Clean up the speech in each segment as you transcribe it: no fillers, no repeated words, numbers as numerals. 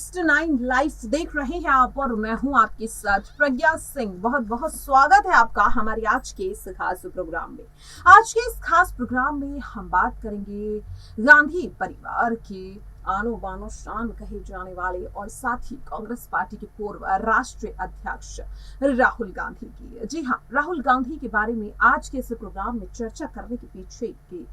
Next 9 live देख रहे हैं आप और मैं हूं आपके साथ प्रज्ञा सिंह। बहुत बहुत स्वागत है आपका हमारे आज के इस खास प्रोग्राम में। आज के इस खास प्रोग्राम में हम बात करेंगे गांधी परिवार के आनो बानो शान कहे जाने वाले और साथ ही कांग्रेस पार्टी के पूर्व राष्ट्रीय अध्यक्ष राहुल गांधी की। जी हाँ, राहुल गांधी के बारे में आज के इस प्रोग्राम में चर्चा करने के पीछे की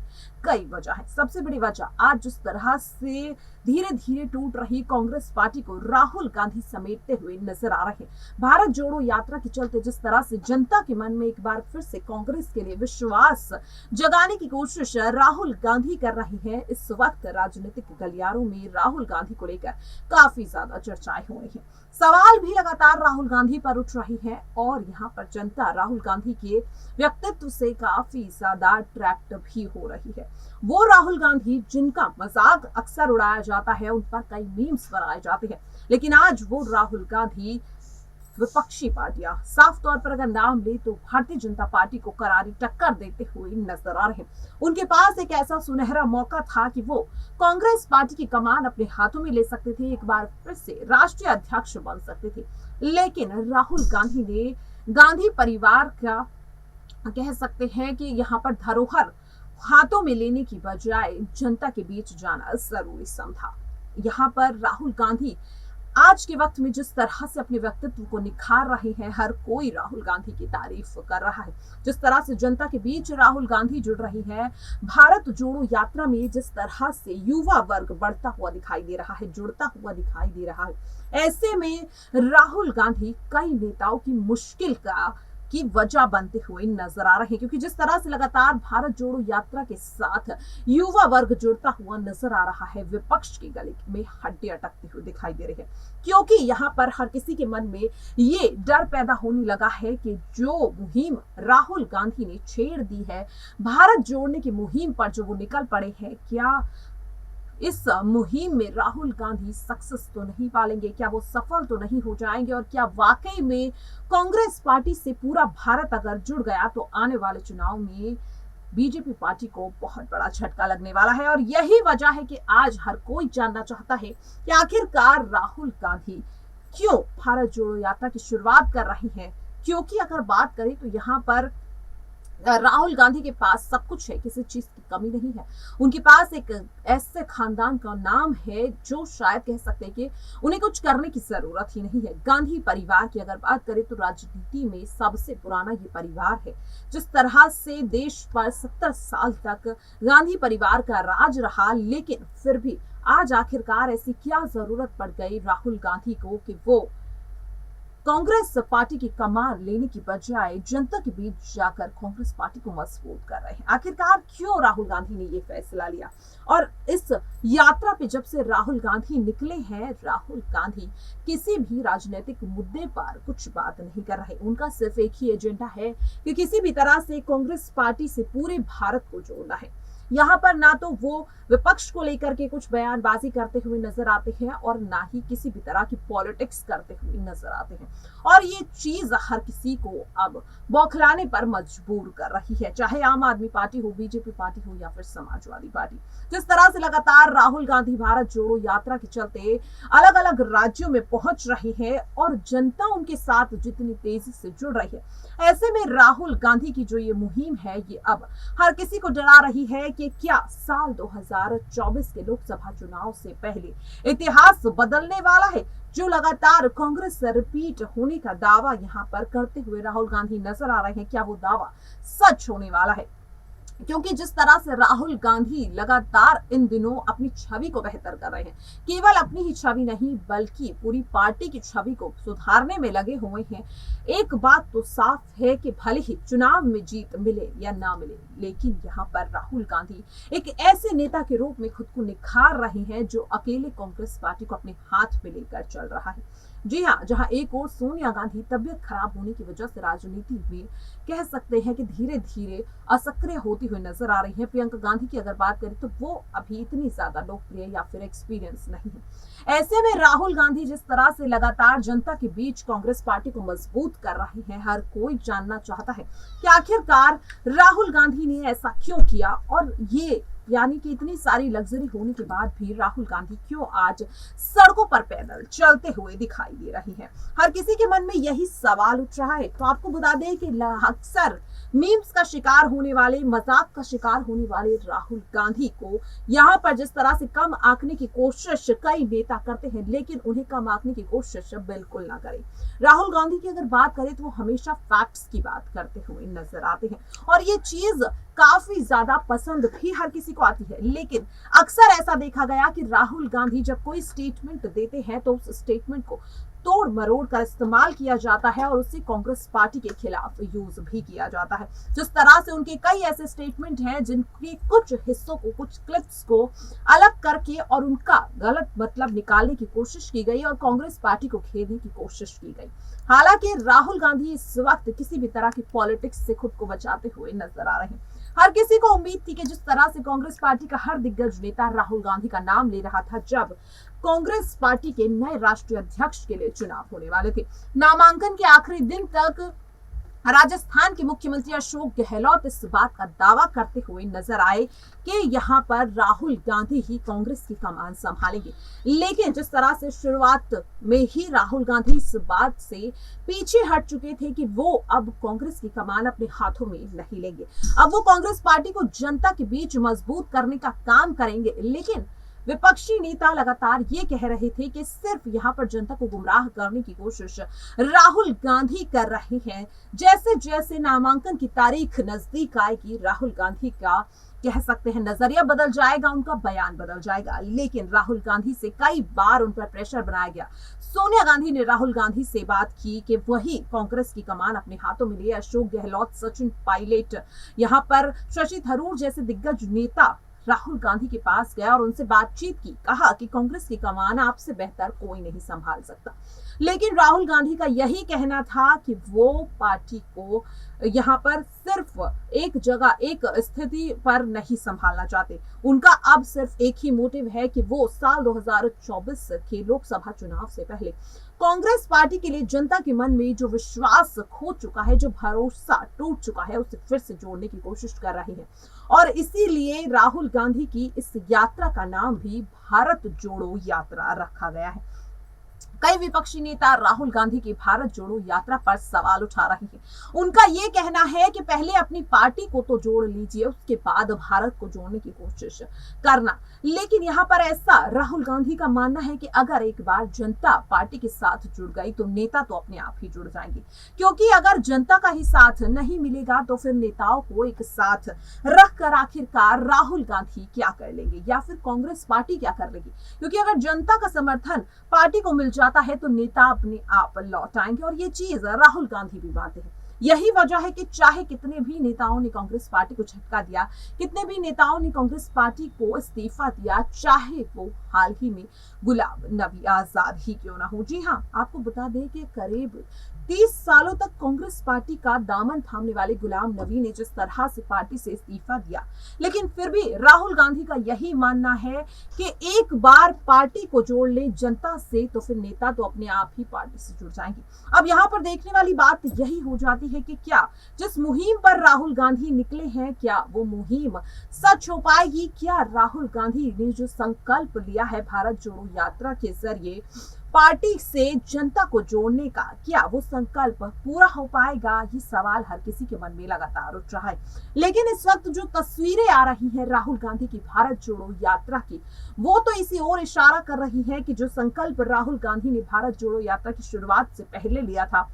कई वजह है। सबसे बड़ी वजह, आज जिस तरह से धीरे धीरे टूट रही कांग्रेस पार्टी को राहुल गांधी समेटते हुए नजर आ रहे हैं। भारत जोड़ो यात्रा के चलते जिस तरह से जनता के मन में एक बार फिर से कांग्रेस के लिए विश्वास जगाने की कोशिश राहुल गांधी कर रही है, इस वक्त राजनीतिक गलियारों में राहुल गांधी को लेकर काफी ज्यादा चर्चाएं हो रही हैं। सवाल भी लगातार राहुल गांधी पर उठ रही है और यहाँ पर जनता राहुल गांधी के व्यक्तित्व से काफी ज्यादा अट्रैक्ट भी हो रही है। वो राहुल गांधी जिनका मजाक अक्सर उड़ाया जाता है, उन पर कई मीम्स बनाए जाते हैं, लेकिन आज वो राहुल गांधी विपक्षी पार्टियां, साफ तौर पर अगर नाम ले तो भारतीय जनता पार्टी को करारी टक्कर देते हुए नजर आ रहे हैं। उनके पास एक ऐसा सुनहरा मौका था कि वो कांग्रेस पार्टी की कमान अपने हाथों में ले सकते थे, एक बार फिर से राष्ट्रीय अध्यक्ष बन सकते थे, लेकिन राहुल गांधी ने गांधी परिवार का कह सकते हैं कि यहाँ पर धरोहर हाथों में लेने की बजाय जनता के बीच जाना जरूरी समझा। यहाँ पर राहुल गांधी आज के वक्त में जिस तरह से अपने व्यक्तित्व को निखार रहे हैं, हर कोई राहुल गांधी की तारीफ कर रहा है। जिस तरह से जनता के बीच राहुल गांधी जुड़ रही है, भारत जोड़ो यात्रा में जिस तरह से युवा वर्ग बढ़ता हुआ दिखाई दे रहा है, जुड़ता हुआ दिखाई दे रहा है, ऐसे में राहुल गांधी कई नेताओं की मुश्किल की वजह बनते हुए नजर आ रहे हैं, क्योंकि जिस तरह से लगातार भारत जोड़ो यात्रा के साथ युवा वर्ग जुड़ता हुआ नजर आ रहा है, विपक्ष के गले में हड्डी अटकती हुई दिखाई दे रही है, क्योंकि यहाँ पर हर किसी के मन में ये डर पैदा होने लगा है कि जो मुहिम राहुल गांधी ने छेड़ दी है, भारत जोड़ने की मुहिम पर जो वो निकल पड़े हैं, क्या इस मुहिम में राहुल गांधी सक्सेस तो नहीं पालेंगे? क्या वो सफल तो नहीं हो जाएंगे? और क्या वाकई में कांग्रेस पार्टी से पूरा भारत अगर जुड़ गया तो आने वाले चुनाव में बीजेपी पार्टी को बहुत बड़ा झटका लगने वाला है? और यही वजह है कि आज हर कोई जानना चाहता है कि आखिरकार राहुल गांधी क्यों भारत जोड़ो यात्रा की शुरुआत कर रही हैं। क्योंकि अगर बात करें तो यहाँ पर राहुल गांधी के पास सब कुछ है, किसी चीज की कमी नहीं है। उनके पास एक ऐसे खानदान का नाम है जो शायद कह सकते हैं कि उन्हें कुछ करने की जरूरत ही नहीं है। गांधी परिवार की अगर बात करें तो राजनीति में सबसे पुराना ये परिवार है। जिस तरह से देश पर 70 साल तक गांधी परिवार का राज रहा, लेकिन फिर भी आज आखिरकार ऐसी क्या जरूरत पड़ गई राहुल गांधी को कि वो कांग्रेस पार्टी की कमान लेने की बजाय जनता के बीच जाकर कांग्रेस पार्टी को मजबूत कर रहे हैं? आखिरकार क्यों राहुल गांधी ने ये फैसला लिया? और इस यात्रा पे जब से राहुल गांधी निकले हैं, राहुल गांधी किसी भी राजनीतिक मुद्दे पर कुछ बात नहीं कर रहे। उनका सिर्फ एक ही एजेंडा है कि किसी भी तरह से कांग्रेस पार्टी से पूरे भारत को जोड़ना है। यहाँ पर ना तो वो विपक्ष को लेकर के कुछ बयानबाजी करते हुए नजर आते हैं और ना ही किसी भी तरह की पॉलिटिक्स करते हुए नजर आते हैं, और ये चीज हर किसी को अब बौखलाने पर मजबूर कर रही है, चाहे आम आदमी पार्टी हो, बीजेपी पार्टी हो या फिर समाजवादी पार्टी। जिस तरह से लगातार राहुल गांधी भारत जोड़ो यात्रा के चलते अलग अलग राज्यों में पहुंच रहे हैं और जनता उनके साथ जितनी तेजी से जुड़ रही है, ऐसे में राहुल गांधी की जो ये मुहिम है, ये अब हर किसी को डरा रही है कि क्या साल 2024 के लोकसभा चुनाव से पहले इतिहास बदलने वाला है। जो लगातार कांग्रेस रिपीट होने का दावा यहाँ पर करते हुए राहुल गांधी नजर आ रहे हैं, क्या वो दावा सच होने वाला है? क्योंकि जिस तरह से राहुल गांधी लगातार इन दिनों अपनी छवि को बेहतर कर रहे हैं, केवल अपनी ही छवि नहीं बल्कि पूरी पार्टी की छवि को सुधारने में लगे हुए हैं। एक बात तो साफ है कि भले ही चुनाव में जीत मिले या ना मिले, लेकिन यहाँ पर राहुल गांधी एक ऐसे नेता के रूप में खुद को निखार रहे हैं जो अकेले कांग्रेस पार्टी को अपने हाथ में लेकर चल रहा है। जी हाँ, जहां एक और सोनिया गांधी तबियत खराब होने की वजह से राजनीति में कह सकते हैं कि धीरे धीरे असक्रिय होती हुई नजर आ रही है। प्रियंका गांधी की अगर बात करें तो वो अभी इतनी ज्यादा लोकप्रिय या फिर एक्सपीरियंस नहीं है। ऐसे में राहुल गांधी जिस तरह से लगातार जनता के बीच कांग्रेस पार्टी को मजबूत कर रहे हैं, हर कोई जानना चाहता है कि आखिरकार राहुल गांधी ने ऐसा क्यों किया और ये यानी कि इतनी सारी लग्जरी होने के बाद भी राहुल गांधी क्यों आज सड़कों पर पैदल चलते हुए दिखाई दे रही हैं? हर किसी के मन में यही सवाल उठ रहा है। तो आपको बता दें कि अक्सर मीम्स का शिकार होने वाले, मजाक का शिकार होने वाले राहुल गांधी को यहाँ पर जिस तरह से कम आंकने की कोशिश कई नेता करते हैं, लेकिन उन्हें कम आंकने की कोशिश बिल्कुल ना करें। राहुल गांधी की अगर बात करें तो वो हमेशा फैक्ट्स की बात करते हुए नजर आते हैं और ये चीज काफी ज्यादा पसंद भी हर किसी को आती है। लेकिन अक्सर ऐसा देखा गया कि राहुल गांधी जब कोई स्टेटमेंट देते हैं तो उस स्टेटमेंट को तोड़ मरोड़ कर इस्तेमाल किया जाता है और उसे कांग्रेस पार्टी के खिलाफ यूज भी किया जाता है। जिस तरह से उनके कई ऐसे स्टेटमेंट हैं जिनके कुछ हिस्सों को, कुछ क्लिप्स को अलग करके और उनका गलत मतलब निकालने की कोशिश की गई और कांग्रेस पार्टी को घेरने की कोशिश की गई। हालांकि राहुल गांधी इस वक्त किसी भी तरह की पॉलिटिक्स से खुद को बचाते हुए नजर आ रहे हैं। हर किसी को उम्मीद थी कि जिस तरह से कांग्रेस पार्टी का हर दिग्गज नेता राहुल गांधी का नाम ले रहा था जब कांग्रेस पार्टी के नए राष्ट्रीय अध्यक्ष के लिए चुनाव होने वाले थे, नामांकन के आखिरी दिन तक राजस्थान के मुख्यमंत्री अशोक गहलोत इस बात का दावा करते हुए नजर आए कि यहाँ पर राहुल गांधी ही कांग्रेस की कमान संभालेंगे। लेकिन जिस तरह से शुरुआत में ही राहुल गांधी इस बात से पीछे हट चुके थे कि वो अब कांग्रेस की कमान अपने हाथों में नहीं लेंगे, अब वो कांग्रेस पार्टी को जनता के बीच मजबूत करने का काम करेंगे। लेकिन विपक्षी नेता लगातार ये कह रहे थे कि सिर्फ यहाँ पर जनता को गुमराह करने की कोशिश राहुल गांधी कर रहे हैं। जैसे जैसे नामांकन की तारीख नजदीक आएगी, राहुल गांधी का कह सकते हैं नजरिया बदल जाएगा, उनका बयान बदल जाएगा। लेकिन राहुल गांधी से कई बार उन पर प्रेशर बनाया गया। सोनिया गांधी ने राहुल गांधी से बात की कि वही कांग्रेस की कमान अपने हाथों में लिए। अशोक गहलोत, सचिन पायलट, यहाँ पर शशि थरूर जैसे दिग्गज नेता राहुल गांधी के पास गया और उनसे बातचीत की। कहा कि कांग्रेस की कमान आपसे बेहतर कोई नहीं संभाल सकता। लेकिन राहुल गांधी का यही कहना था कि वो पार्टी को यहाँ पर सिर्फ एक जगह, एक स्थिति पर नहीं संभालना चाहते। उनका अब सिर्फ एक ही मोटिव है कि वो साल 2024 के लोकसभा चुनाव से पहले कांग्रेस पार्टी के लिए जनता के मन में जो विश्वास खो चुका है, जो भरोसा टूट चुका है, उसे फिर से जोड़ने की कोशिश कर रही है। और इसीलिए राहुल गांधी की इस यात्रा का नाम भी भारत जोड़ो यात्रा रखा गया है। कई विपक्षी नेता राहुल गांधी की भारत जोड़ो यात्रा पर सवाल उठा रहे हैं। उनका ये कहना है कि पहले अपनी पार्टी को तो जोड़ लीजिए, उसके बाद भारत को जोड़ने की कोशिश करना। लेकिन यहाँ पर ऐसा राहुल गांधी का मानना है कि अगर एक बार जनता पार्टी के साथ जुड़ गई तो नेता तो अपने आप ही जुड़ जाएंगे, क्योंकि अगर जनता का ही साथ नहीं मिलेगा तो फिर नेताओं को एक साथ रखकर आखिरकार राहुल गांधी क्या कर लेंगे या फिर कांग्रेस पार्टी क्या कर लेगी। क्योंकि अगर जनता का समर्थन पार्टी को मिल जाता है तो नेता अपने आप लौट आएंगे और ये चीज राहुल गांधी भी मानते हैं। यही वजह है कि चाहे कितने भी नेताओं ने कांग्रेस पार्टी को झटका दिया, कितने भी नेताओं ने कांग्रेस पार्टी को इस्तीफा दिया, चाहे वो हाल ही में गुलाम नबी आजाद ही क्यों ना हो। जी हाँ, आपको बता दें कि करीब 30 सालों तक कांग्रेस पार्टी का दामन थामने वाले गुलाम नबी ने जिस तरह से पार्टी से इस्तीफा दिया, लेकिन फिर भी राहुल गांधी का यही मानना है कि एक बार पार्टी को जोड़ ले जनता से तो फिर नेता तो अपने आप ही पार्टी से जुड़ जाएंगे। अब यहाँ पर देखने वाली बात यही हो जाती है कि क्या जिस मुहिम पर राहुल गांधी निकले हैं, क्या वो मुहिम सच हो पाएगी? क्या राहुल गांधी ने जो संकल्प लिया है भारत जोड़ो यात्रा के जरिए पार्टी से जनता को जोड़ने का, क्या वो संकल्प पूरा हो पाएगा? ये सवाल हर किसी के मन में लगातार उठ रहा है। लेकिन इस वक्त जो तस्वीरें आ रही हैं राहुल गांधी की भारत जोड़ो यात्रा की, वो तो इसी ओर इशारा कर रही है कि जो संकल्प राहुल गांधी ने भारत जोड़ो यात्रा की शुरुआत से पहले लिया था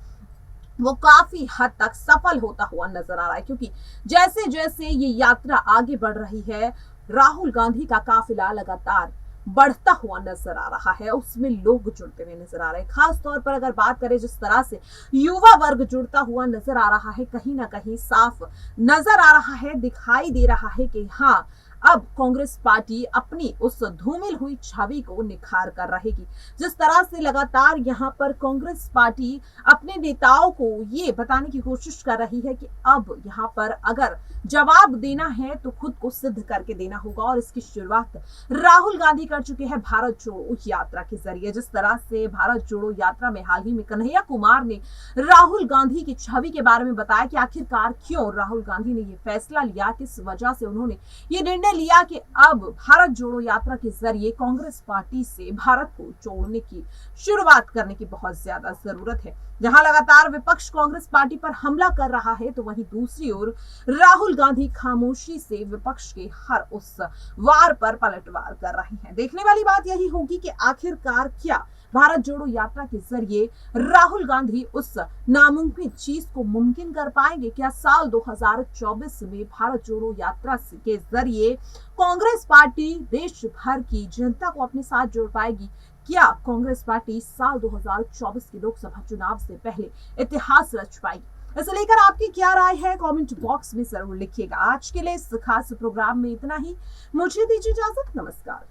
वो काफी हद तक सफल होता हुआ नजर आ रहा है। क्योंकि जैसे जैसे ये यात्रा आगे बढ़ रही है, राहुल गांधी का काफिला लगातार बढ़ता हुआ नजर आ रहा है, उसमें लोग जुड़ते हुए नजर आ रहे हैं। खास तौर पर अगर बात करें जिस तरह से युवा वर्ग जुड़ता हुआ नजर आ रहा है, कहीं ना कहीं साफ नजर आ रहा है, दिखाई दे रहा है कि हाँ, अब कांग्रेस पार्टी अपनी उस धूमिल हुई छवि को निखार कर रहेगी। जिस तरह से लगातार यहाँ पर कांग्रेस पार्टी अपने नेताओं को ये बताने की कोशिश कर रही है कि अब यहाँ पर अगर जवाब देना है तो खुद को सिद्ध करके देना होगा, और इसकी शुरुआत राहुल गांधी कर चुके हैं भारत जोड़ो यात्रा के जरिए। जिस तरह से भारत जोड़ो यात्रा में हाल ही में कन्हैया कुमार ने राहुल गांधी की छवि के बारे में बताया कि आखिरकार क्यों राहुल गांधी ने ये फैसला लिया, किस वजह से उन्होंने ये निर्णय निर्णय लिया कि अब भारत जोड़ो यात्रा के जरिए कांग्रेस पार्टी से भारत को जोड़ने की शुरुआत करने की बहुत ज्यादा जरूरत है। जहां लगातार विपक्ष कांग्रेस पार्टी पर हमला कर रहा है, तो वहीं दूसरी ओर राहुल गांधी खामोशी से विपक्ष के हर उस वार पर पलटवार कर रहे हैं। देखने वाली बात यही होगी कि आखिरकार क्या भारत जोड़ो यात्रा के जरिए राहुल गांधी उस नामुमकिन चीज को मुमकिन कर पाएंगे। क्या साल 2024 में भारत जोड़ो यात्रा के जरिए कांग्रेस पार्टी देश भर की जनता को अपने साथ जोड़ पाएगी? क्या कांग्रेस पार्टी साल 2024 के लोकसभा चुनाव से पहले इतिहास रच पाएगी? इसे लेकर आपकी क्या राय है, कमेंट बॉक्स में जरूर लिखिएगा। आज के लिए इस खास प्रोग्राम में इतना ही। मुझे दीजिए इजाजत। नमस्कार।